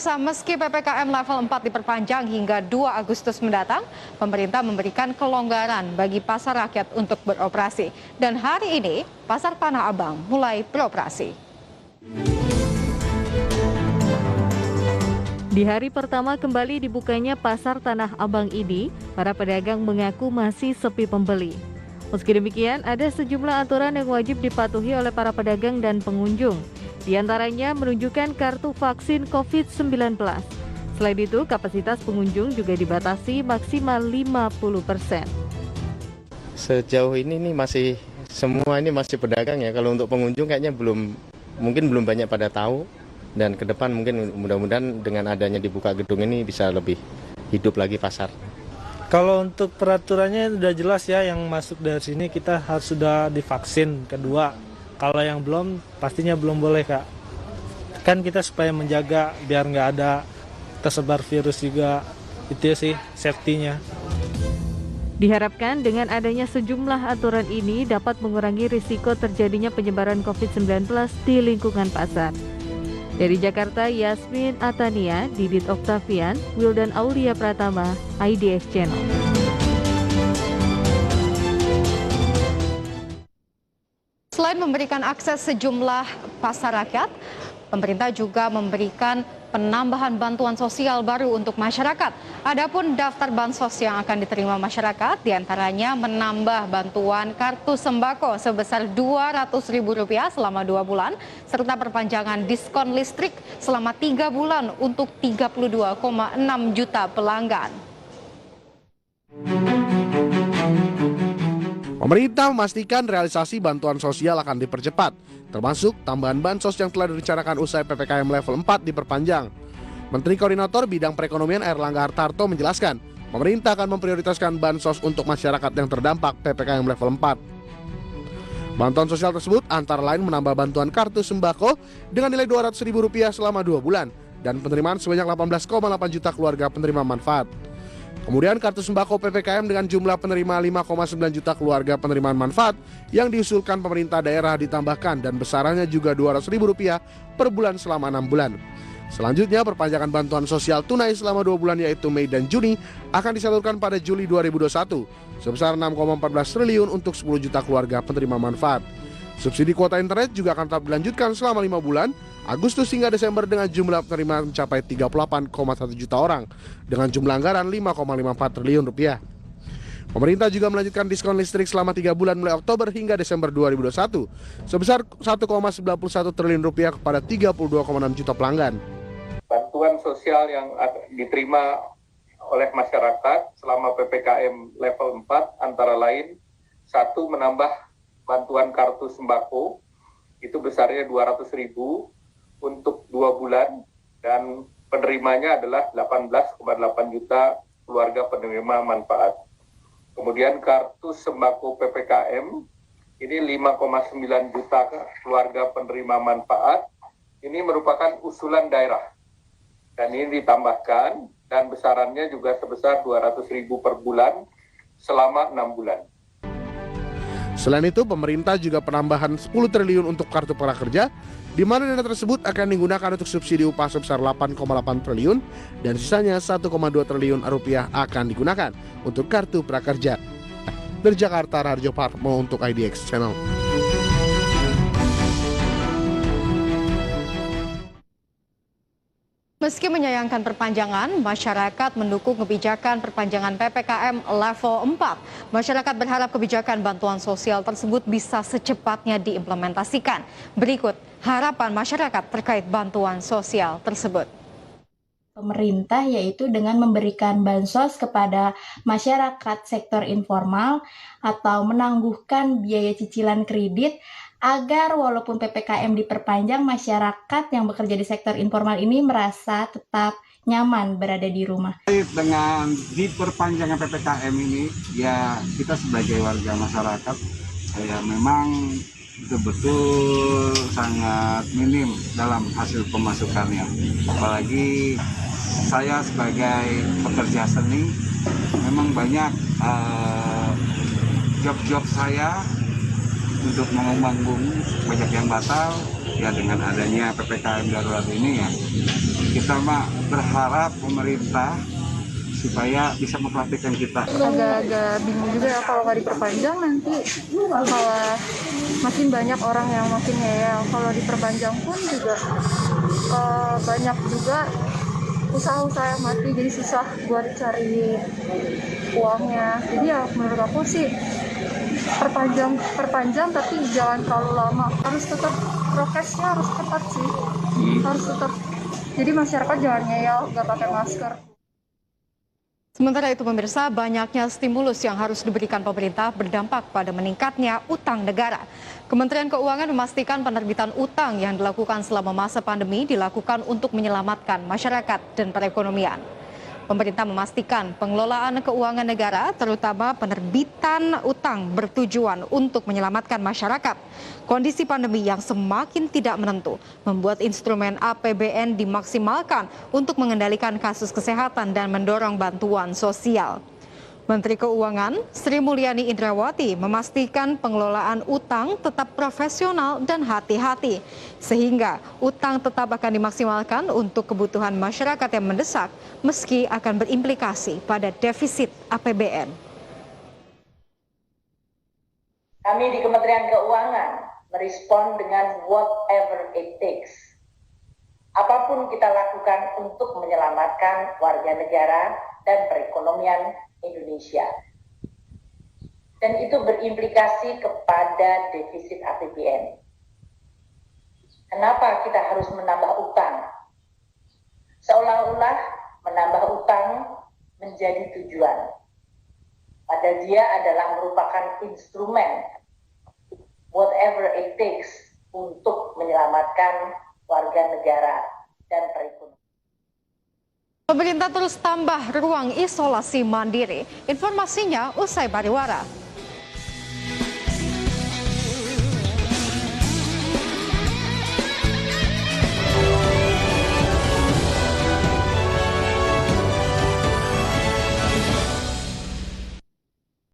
Pemirsa, meski PPKM level 4 diperpanjang hingga 2 Agustus mendatang, pemerintah memberikan kelonggaran bagi pasar rakyat untuk beroperasi. Dan hari ini, Pasar Tanah Abang mulai beroperasi. Di hari pertama kembali dibukanya Pasar Tanah Abang ini, para pedagang mengaku masih sepi pembeli. Meski demikian, ada sejumlah aturan yang wajib dipatuhi oleh para pedagang dan pengunjung. Di antaranya menunjukkan kartu vaksin COVID-19. Selain itu, kapasitas pengunjung juga dibatasi maksimal 50%. Sejauh ini semua ini masih pedagang ya. Kalau untuk pengunjung kayaknya mungkin belum banyak pada tahu. Dan ke depan mungkin mudah-mudahan dengan adanya dibuka gedung ini bisa lebih hidup lagi pasar. Kalau untuk peraturannya sudah jelas ya, yang masuk dari sini kita harus sudah divaksin kedua. Kalau yang belum, pastinya belum boleh, Kak. Kan kita supaya menjaga biar nggak ada tersebar virus juga, itu sih safety-nya. Diharapkan dengan adanya sejumlah aturan ini dapat mengurangi risiko terjadinya penyebaran COVID-19 di lingkungan pasar. Dari Jakarta, Yasmin Atania, Didit Oktavian, Wildan Aulia Pratama, IDX Channel. Selain memberikan akses sejumlah pasar rakyat, pemerintah juga memberikan penambahan bantuan sosial baru untuk masyarakat. Adapun daftar bansos yang akan diterima masyarakat, diantaranya menambah bantuan kartu sembako sebesar Rp200.000 selama 2 bulan, serta perpanjangan diskon listrik selama 3 bulan untuk 32,6 juta pelanggan. Pemerintah memastikan realisasi bantuan sosial akan dipercepat, termasuk tambahan bansos yang telah direncanakan usai PPKM level 4 diperpanjang. Menteri Koordinator Bidang Perekonomian Airlangga Hartarto menjelaskan, pemerintah akan memprioritaskan bansos untuk masyarakat yang terdampak PPKM level 4. Bantuan sosial tersebut antara lain menambah bantuan kartu sembako dengan nilai Rp200.000 selama 2 bulan dan penerimaan sebanyak 18,8 juta keluarga penerima manfaat. Kemudian kartu sembako PPKM dengan jumlah penerima 5,9 juta keluarga penerimaan manfaat yang diusulkan pemerintah daerah ditambahkan dan besarannya juga Rp200.000 per bulan selama 6 bulan. Selanjutnya perpanjangan bantuan sosial tunai selama 2 bulan yaitu Mei dan Juni akan disalurkan pada Juli 2021 sebesar 6,14 triliun untuk 10 juta keluarga penerima manfaat. Subsidi kuota internet juga akan tetap dilanjutkan selama 5 bulan, Agustus hingga Desember dengan jumlah penerima mencapai 38,1 juta orang dengan jumlah anggaran Rp5,54 triliun. Pemerintah juga melanjutkan diskon listrik selama 3 bulan mulai Oktober hingga Desember 2021 sebesar Rp1,91 triliun kepada 32,6 juta pelanggan. Bantuan sosial yang diterima oleh masyarakat selama PPKM level 4 antara lain, 1, menambah bantuan kartu sembako, itu besarnya Rp200.000 untuk 2 bulan dan penerimanya adalah 18,8 juta keluarga penerima manfaat. Kemudian kartu sembako PPKM ini 5,9 juta keluarga penerima manfaat. Ini merupakan usulan daerah dan ini ditambahkan dan besarannya juga sebesar Rp200.000 per bulan selama 6 bulan. Selain itu, pemerintah juga penambahan 10 triliun untuk kartu prakerja, di mana dana tersebut akan digunakan untuk subsidi upah sebesar 8,8 triliun dan sisanya 1,2 triliun rupiah akan digunakan untuk kartu prakerja. Dari Jakarta, Raharjo Parmo untuk IDX Channel. Meski menyayangkan perpanjangan, masyarakat mendukung kebijakan perpanjangan PPKM level 4. Masyarakat berharap kebijakan bantuan sosial tersebut bisa secepatnya diimplementasikan. Berikut harapan masyarakat terkait bantuan sosial tersebut. Pemerintah yaitu dengan memberikan bansos kepada masyarakat sektor informal atau menangguhkan biaya cicilan kredit agar walaupun PPKM diperpanjang, masyarakat yang bekerja di sektor informal ini merasa tetap nyaman berada di rumah. Dengan diperpanjangnya PPKM ini, ya kita sebagai warga masyarakat, ya memang betul-betul sangat minim dalam hasil pemasukannya. Apalagi saya sebagai pekerja seni, memang banyak job-job saya untuk manggung banyak yang batal ya dengan adanya PPKM darurat ini ya kita mah berharap pemerintah supaya bisa memperhatikan kita. Agak-agak bingung juga ya kalau nggak diperpanjang nanti malah makin banyak orang yang makin ngeyel. Kalau diperpanjang pun juga banyak juga usaha-usaha yang mati, jadi susah buat cari uangnya. Jadi ya menurut aku sih perpanjang tapi jangan terlalu lama. Harus tetap prokesnya harus ketat sih, harus tetap. Jadi masyarakat jangan ngeyel, nggak pakai masker. Sementara itu pemirsa, banyaknya stimulus yang harus diberikan pemerintah berdampak pada meningkatnya utang negara. Kementerian Keuangan memastikan penerbitan utang yang dilakukan selama masa pandemi dilakukan untuk menyelamatkan masyarakat dan perekonomian. Pemerintah memastikan pengelolaan keuangan negara, terutama penerbitan utang, bertujuan untuk menyelamatkan masyarakat. Kondisi pandemi yang semakin tidak menentu membuat instrumen APBN dimaksimalkan untuk mengendalikan kasus kesehatan dan mendorong bantuan sosial. Menteri Keuangan Sri Mulyani Indrawati memastikan pengelolaan utang tetap profesional dan hati-hati, sehingga utang tetap akan dimaksimalkan untuk kebutuhan masyarakat yang mendesak, meski akan berimplikasi pada defisit APBN. Kami di Kementerian Keuangan merespon dengan whatever it takes. Apapun kita lakukan untuk menyelamatkan warga negara dan perekonomian Indonesia. Dan itu berimplikasi kepada defisit APBN. Kenapa kita harus menambah utang? Seolah-olah menambah utang menjadi tujuan. Padahal dia adalah merupakan instrumen whatever it takes untuk menyelamatkan warga negara dan perekonomian. Pemerintah terus tambah ruang isolasi mandiri. Informasinya usai pariwara.